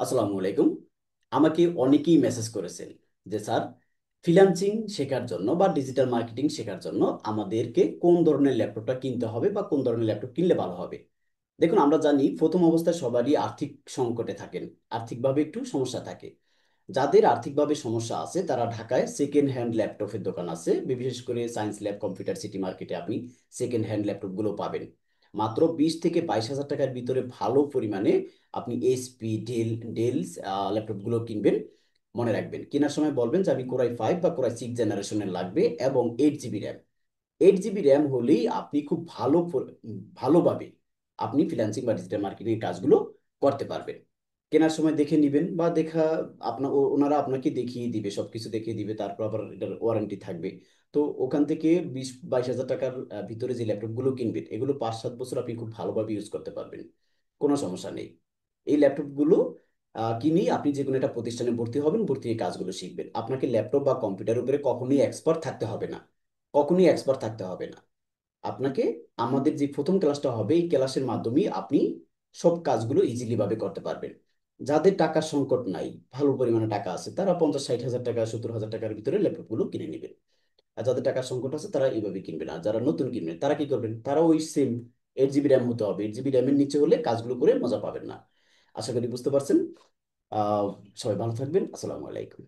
আসসালামু আলাইকুম। আমাকে অনেকেই মেসেজ করেছেন যে স্যার, ফ্রিল্যান্সিং শেখার জন্য বা ডিজিটাল মার্কেটিং শেখার জন্য আমাদেরকে কোন ধরনের ল্যাপটপটা কিনতে হবে বা কোন ধরনের ল্যাপটপ কিনলে ভালো হবে। দেখুন, আমরা জানি প্রথম অবস্থায় সবারই আর্থিক সংকটে থাকেন, আর্থিকভাবে একটু সমস্যা থাকে। যাদের আর্থিকভাবে সমস্যা আছে তারা ঢাকায় সেকেন্ড হ্যান্ড ল্যাপটপের দোকান আছে, বিশেষ করে সায়েন্স ল্যাব কম্পিউটার সিটি মার্কেটে আপনি সেকেন্ড হ্যান্ড ল্যাপটপগুলো পাবেন মাত্র 20 থেকে 22 হাজার টাকার ভিতরে। ভালো পরিমাণে আপনি এসপি ডেলস ল্যাপটপগুলো কিনবেন। মনে রাখবেন, কেনার সময় বলবেন যে আমি কোরাই 5 বা কোরাই 6 জেনারেশনের লাগবে এবং 8 জিবি র্যাম। 8 জিবি র্যাম হলেই আপনি খুব ভালোভাবে আপনি ফ্রিল্যান্সিং বা ডিজিটাল মার্কেটিং কাজগুলো করতে পারবেন। কেনার সময় দেখে নিবেন বা দেখা ওনারা আপনাকে দেখিয়ে দিবে, সবকিছু দেখিয়ে দিবে, তারপর আবার এটার ওয়ারেন্টি থাকবে। তো ওখান থেকে 20-22 হাজার টাকার ভিতরে যে ল্যাপটপগুলো কিনবেন, এগুলো 5-7 বছর আপনি খুব ভালোভাবে ইউজ করতে পারবেন, কোনো সমস্যা নেই। এই ল্যাপটপগুলো কিনেই আপনি যে কোনো একটা প্রতিষ্ঠানে ভর্তি হবেন, ভর্তি হয়ে কাজগুলো শিখবেন। আপনাকে ল্যাপটপ বা কম্পিউটার উপরে কখনোই এক্সপার্ট থাকতে হবে না, কখনোই এক্সপার্ট থাকতে হবে না। আপনাকে আমাদের যে প্রথম ক্লাসটা হবে, এই ক্লাসের মাধ্যমেই আপনি সব কাজগুলো ইজিলি ভাবে করতে পারবেন। যাদের টাকার সংকট নাই, ভালো পরিমাণে টাকা আছে, তারা 50-60 হাজার টাকা 70 হাজার টাকার ভিতরে ল্যাপটপগুলো কিনে নেবেন। আর যাদের টাকার সংকট আছে তারা এইভাবে কিনবেন। আর যারা নতুন কিনবেন তারা কি করবেন, তারা ওই সেম 8 জিবি র্যাম হতে হবে। 8 জিবি র্যামের নিচে হলে কাজগুলো করে মজা পাবেন না। আশা করি বুঝতে পারছেন। আহ সবাই ভালো থাকবেন। আসসালামু আলাইকুম।